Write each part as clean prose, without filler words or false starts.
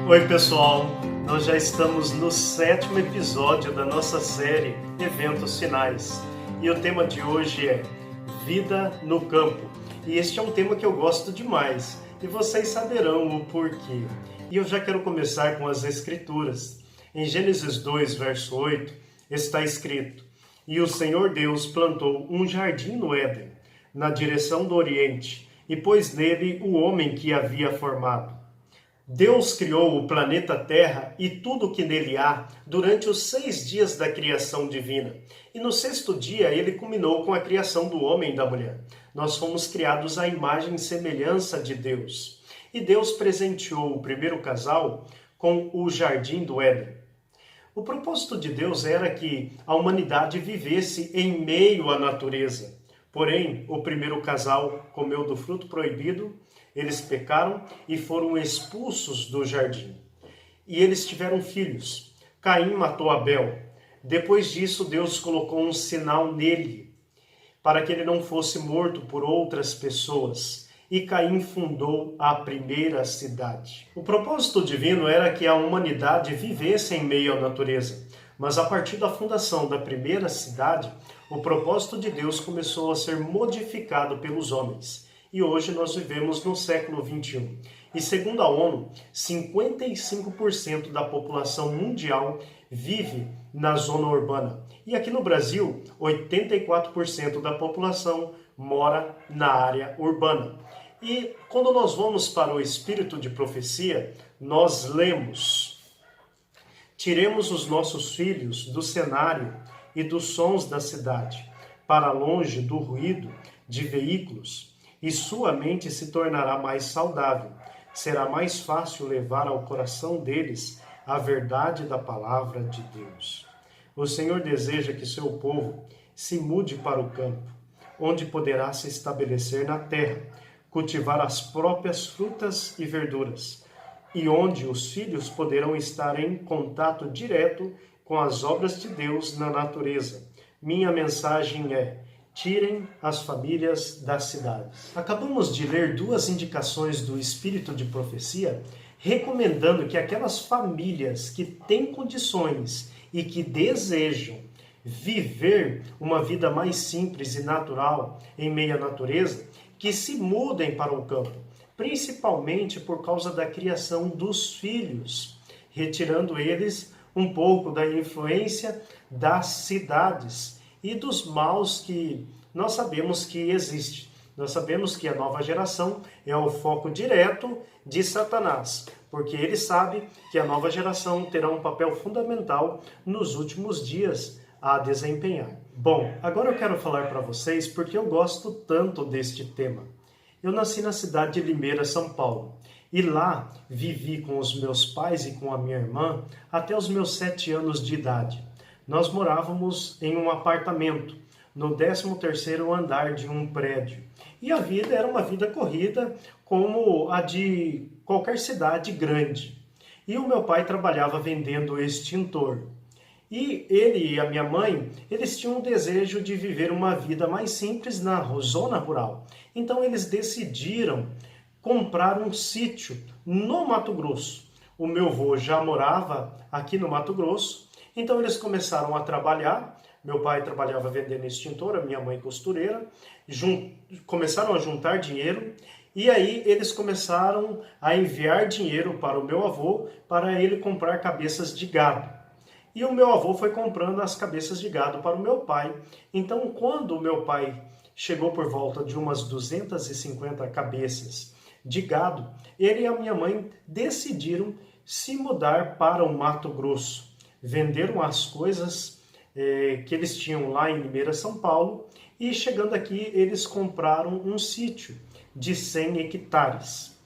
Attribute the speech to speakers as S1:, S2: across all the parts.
S1: Oi pessoal, nós já estamos no 7º episódio da nossa série Eventos Finais e o tema de hoje é Vida no Campo. E este é um tema que eu gosto demais e vocês saberão o porquê. E eu já quero começar com as Escrituras. Em Gênesis 2, verso 8, está escrito: E o Senhor Deus plantou um jardim no Éden, na direção do Oriente, e pôs nele o homem que havia formado. Deus criou o planeta Terra e tudo o que nele há durante os 6 dias da criação divina. E no 6º dia ele culminou com a criação do homem e da mulher. Nós fomos criados à imagem e semelhança de Deus. E Deus presenteou o primeiro casal com o jardim do Éden. O propósito de Deus era que a humanidade vivesse em meio à natureza. Porém, o primeiro casal comeu do fruto proibido, eles pecaram e foram expulsos do jardim. E eles tiveram filhos. Caim matou Abel. Depois disso, Deus colocou um sinal nele, para que ele não fosse morto por outras pessoas. E Caim fundou a primeira cidade. O propósito divino era que a humanidade vivesse em meio à natureza. Mas a partir da fundação da primeira cidade, o propósito de Deus começou a ser modificado pelos homens. E hoje nós vivemos no século XXI. E segundo a ONU, 55% da população mundial vive na zona urbana. E aqui no Brasil, 84% da população mora na área urbana. E quando nós vamos para o espírito de profecia, nós lemos: tiremos os nossos filhos do cenário e dos sons da cidade, para longe do ruído de veículos, e sua mente se tornará mais saudável. Será mais fácil levar ao coração deles a verdade da palavra de Deus. O Senhor deseja que seu povo se mude para o campo, onde poderá se estabelecer na terra, cultivar as próprias frutas e verduras, e onde os filhos poderão estar em contato direto com as obras de Deus na natureza. Minha mensagem é: tirem as famílias das cidades. Acabamos de ler 2 indicações do Espírito de Profecia, recomendando que aquelas famílias que têm condições e que desejam viver uma vida mais simples e natural em meio à natureza, que se mudem para o campo, principalmente por causa da criação dos filhos, retirando eles um pouco da influência das cidades e dos maus que nós sabemos que existe. Nós sabemos que a nova geração é o foco direto de Satanás, porque ele sabe que a nova geração terá um papel fundamental nos últimos dias a desempenhar. Bom, agora eu quero falar para vocês porque eu gosto tanto deste tema. Eu nasci na cidade de Limeira, São Paulo, e lá vivi com os meus pais e com a minha irmã até os meus 7 anos de idade. Nós morávamos em um apartamento, no 13º andar de um prédio. E a vida era uma vida corrida, como a de qualquer cidade grande. E o meu pai trabalhava vendendo extintor. E ele e a minha mãe, eles tinham um desejo de viver uma vida mais simples na zona rural. Então eles decidiram comprar um sítio no Mato Grosso. O meu avô já morava aqui no Mato Grosso. Então eles começaram a trabalhar, meu pai trabalhava vendendo extintor, a minha mãe costureira, começaram a juntar dinheiro e aí eles começaram a enviar dinheiro para o meu avô para ele comprar cabeças de gado. E o meu avô foi comprando as cabeças de gado para o meu pai. Então quando o meu pai chegou por volta de umas 250 cabeças de gado, ele e a minha mãe decidiram se mudar para o Mato Grosso. Venderam as coisas que eles tinham lá em Limeira, São Paulo, e chegando aqui eles compraram um sítio de 100 hectares.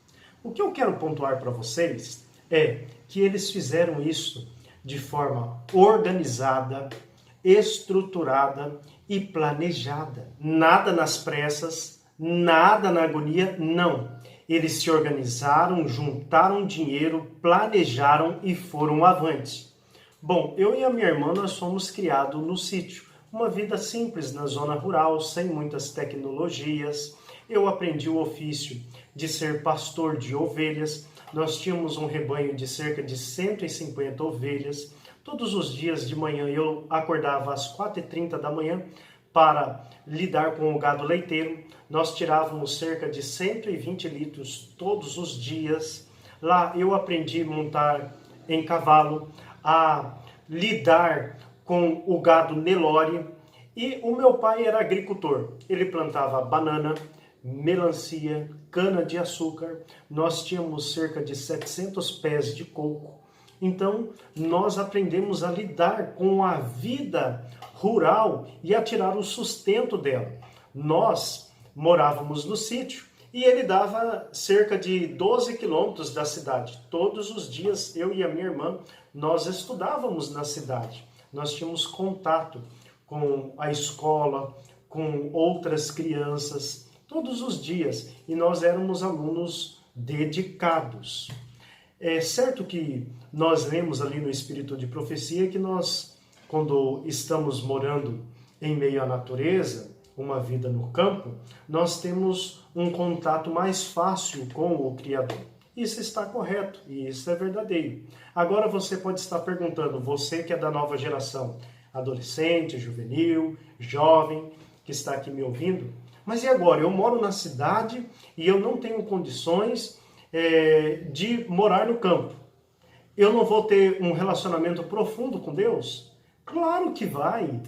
S1: O que eu quero pontuar para vocês é que eles fizeram isso de forma organizada, estruturada e planejada. Nada nas pressas, nada na agonia, não. Eles se organizaram, juntaram dinheiro, planejaram e foram avante. Bom, eu e a minha irmã, nós fomos criados no sítio. Uma vida simples na zona rural, sem muitas tecnologias. eu aprendi o ofício de ser pastor de ovelhas. Nós tínhamos um rebanho de cerca de 150 ovelhas. Todos os dias de manhã eu acordava às 4h30 da manhã para lidar com o gado leiteiro. Nós tirávamos cerca de 120 litros todos os dias. Lá eu aprendi a montar em cavalo, a lidar com o gado Nelore. E o meu pai era agricultor. Ele plantava banana, melancia, cana-de-açúcar. Nós tínhamos cerca de 700 pés de coco. Então, nós aprendemos a lidar com a vida rural e a tirar o sustento dela. Nós morávamos no sítio e ele dava cerca de 12 quilômetros da cidade. Todos os dias, eu e a minha irmã, nós estudávamos na cidade. Nós tínhamos contato com a escola, com outras crianças, todos os dias. E nós éramos alunos dedicados. É certo que nós lemos ali no Espírito de Profecia que nós, quando estamos morando em meio à natureza, uma vida no campo, nós temos um contato mais fácil com o Criador. Isso está correto e isso é verdadeiro. Agora você pode estar perguntando, você que é da nova geração, adolescente, juvenil, jovem, que está aqui me ouvindo, mas e agora? Eu moro na cidade e eu não tenho condições de morar no campo. Eu não vou ter um relacionamento profundo com Deus? Claro que vai.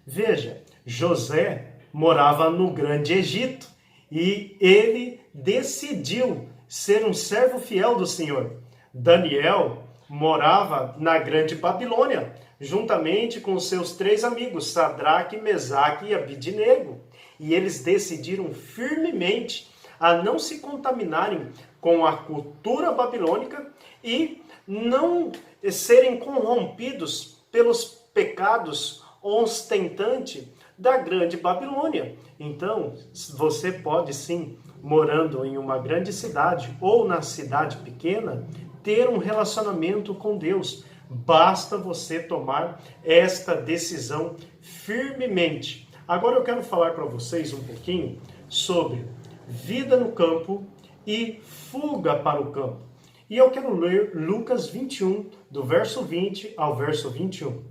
S1: Veja, José morava no Grande Egito e ele decidiu ser um servo fiel do Senhor. Daniel morava na Grande Babilônia, juntamente com seus 3 amigos, Sadraque, Mesaque e Abidnego. E eles decidiram firmemente a não se contaminarem com a cultura babilônica e não serem corrompidos pelos pecados ostentantes da Grande Babilônia. Então, você pode sim, morando em uma grande cidade ou na cidade pequena, ter um relacionamento com Deus. Basta você tomar esta decisão firmemente. Agora eu quero falar para vocês um pouquinho sobre vida no campo e fuga para o campo. E eu quero ler Lucas 21, do verso 20 ao verso 21.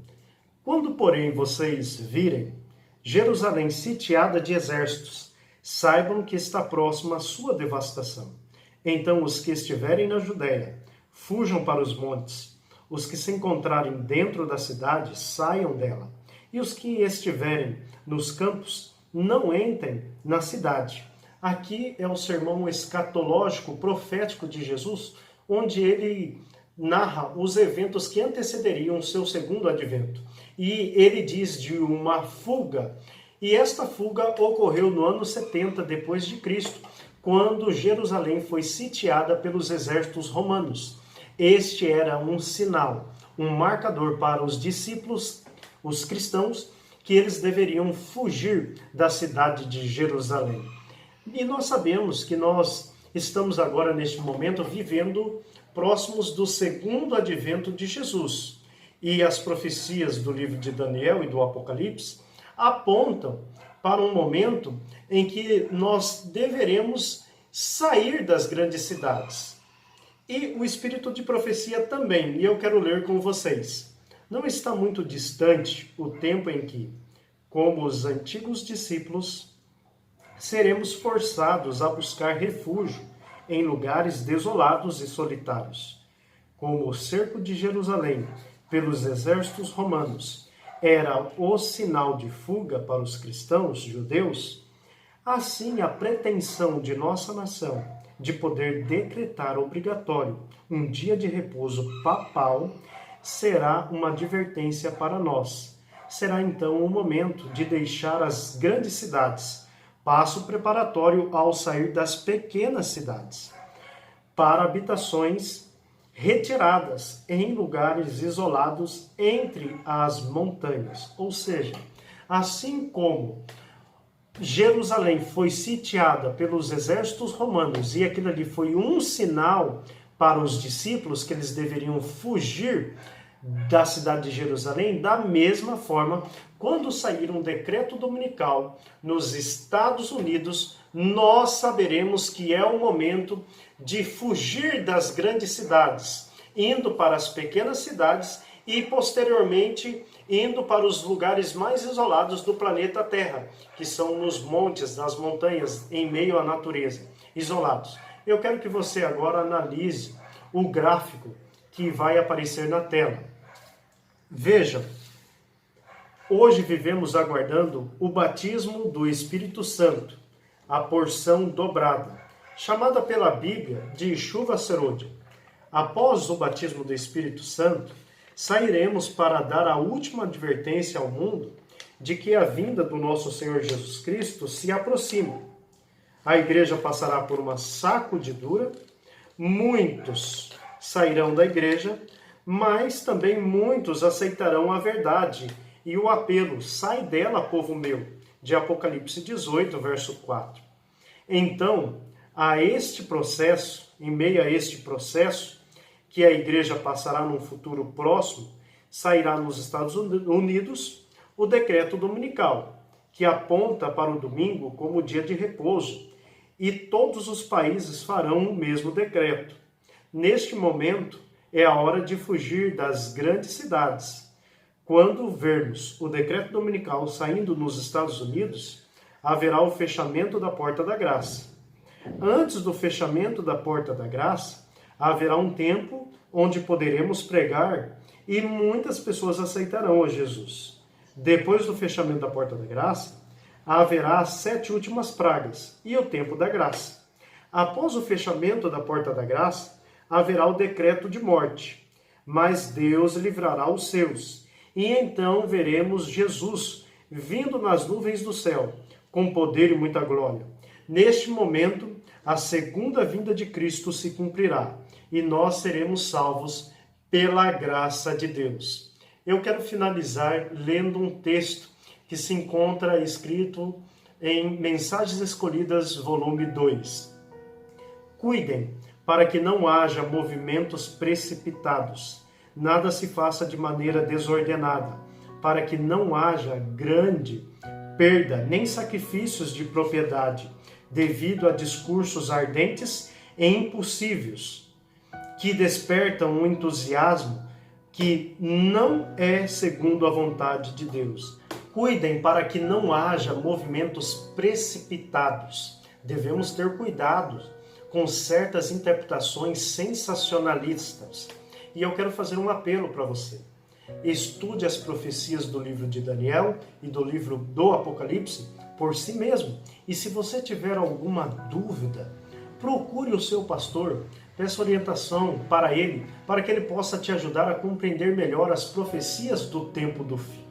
S1: Quando, porém, vocês virem Jerusalém sitiada de exércitos, saibam que está próxima a sua devastação. Então os que estiverem na Judéia, fujam para os montes. Os que se encontrarem dentro da cidade, saiam dela. E os que estiverem nos campos, não entrem na cidade. Aqui é o sermão escatológico, profético de Jesus, onde ele narra os eventos que antecederiam o seu segundo advento. E ele diz de uma fuga. E esta fuga ocorreu no ano 70 depois de Cristo, quando Jerusalém foi sitiada pelos exércitos romanos. Este era um sinal, um marcador para os discípulos, os cristãos, que eles deveriam fugir da cidade de Jerusalém. E nós sabemos que nós estamos agora, neste momento, vivendo próximos do segundo advento de Jesus. E as profecias do livro de Daniel e do Apocalipse apontam para um momento em que nós deveremos sair das grandes cidades. E o espírito de profecia também, e eu quero ler com vocês. Não está muito distante o tempo em que, como os antigos discípulos, seremos forçados a buscar refúgio em lugares desolados e solitários. Como o cerco de Jerusalém pelos exércitos romanos era o sinal de fuga para os cristãos judeus, assim a pretensão de nossa nação de poder decretar obrigatório um dia de repouso papal será uma advertência para nós. Será então o momento de deixar as grandes cidades, passo preparatório ao sair das pequenas cidades, para habitações retiradas em lugares isolados entre as montanhas. Ou seja, assim como Jerusalém foi sitiada pelos exércitos romanos e aquilo ali foi um sinal para os discípulos que eles deveriam fugir da cidade de Jerusalém, da mesma forma, quando sair um decreto dominical nos Estados Unidos nós saberemos que é o momento de fugir das grandes cidades, indo para as pequenas cidades e, posteriormente, indo para os lugares mais isolados do planeta Terra, que são nos montes, nas montanhas, em meio à natureza, isolados. Eu quero que você agora analise o gráfico que vai aparecer na tela. Veja, hoje vivemos aguardando o batismo do Espírito Santo, a porção dobrada, chamada pela Bíblia de chuva serôdia. Após o batismo do Espírito Santo, sairemos para dar a última advertência ao mundo de que a vinda do nosso Senhor Jesus Cristo se aproxima. A igreja passará por uma sacudidura, muitos sairão da igreja, mas também muitos aceitarão a verdade e o apelo, sai dela, povo meu, de Apocalipse 18, verso 4. Então, em meio a este processo, que a igreja passará num futuro próximo, sairá nos Estados Unidos o decreto dominical, que aponta para o domingo como dia de repouso, e todos os países farão o mesmo decreto. Neste momento, é a hora de fugir das grandes cidades. Quando vermos o decreto dominical saindo nos Estados Unidos, haverá o fechamento da Porta da Graça. Antes do fechamento da Porta da Graça, haverá um tempo onde poderemos pregar e muitas pessoas aceitarão a Jesus. Depois do fechamento da Porta da Graça, haverá as 7 últimas pragas e o tempo da graça. Após o fechamento da Porta da Graça, haverá o decreto de morte, mas Deus livrará os seus. E então veremos Jesus vindo nas nuvens do céu, com poder e muita glória. Neste momento, a segunda vinda de Cristo se cumprirá e nós seremos salvos pela graça de Deus. Eu quero finalizar lendo um texto que se encontra escrito em Mensagens Escolhidas, volume 2. Cuidem para que não haja movimentos precipitados, nada se faça de maneira desordenada, para que não haja grande perda nem sacrifícios de propriedade, devido a discursos ardentes e impossíveis, que despertam um entusiasmo que não é segundo a vontade de Deus. Cuidem para que não haja movimentos precipitados. Devemos ter cuidado com certas interpretações sensacionalistas. E eu quero fazer um apelo para você. Estude as profecias do livro de Daniel e do livro do Apocalipse por si mesmo. E se você tiver alguma dúvida, procure o seu pastor, peça orientação para ele, para que ele possa te ajudar a compreender melhor as profecias do tempo do fim.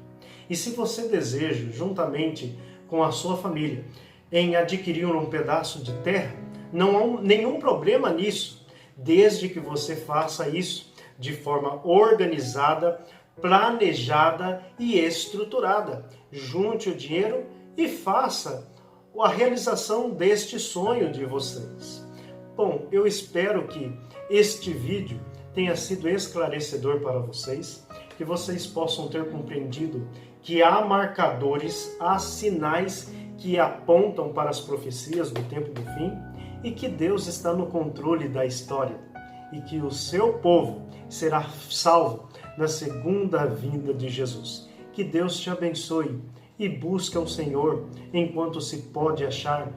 S1: E se você deseja, juntamente com a sua família, em adquirir um pedaço de terra, não há nenhum problema nisso, desde que você faça isso de forma organizada, planejada e estruturada. Junte o dinheiro e faça a realização deste sonho de vocês. Bom, eu espero que este vídeo tenha sido esclarecedor para vocês, que vocês possam ter compreendido que há marcadores, há sinais que apontam para as profecias do tempo do fim e que Deus está no controle da história e que o seu povo será salvo na segunda vinda de Jesus. Que Deus te abençoe e busque ao Senhor enquanto se pode achar,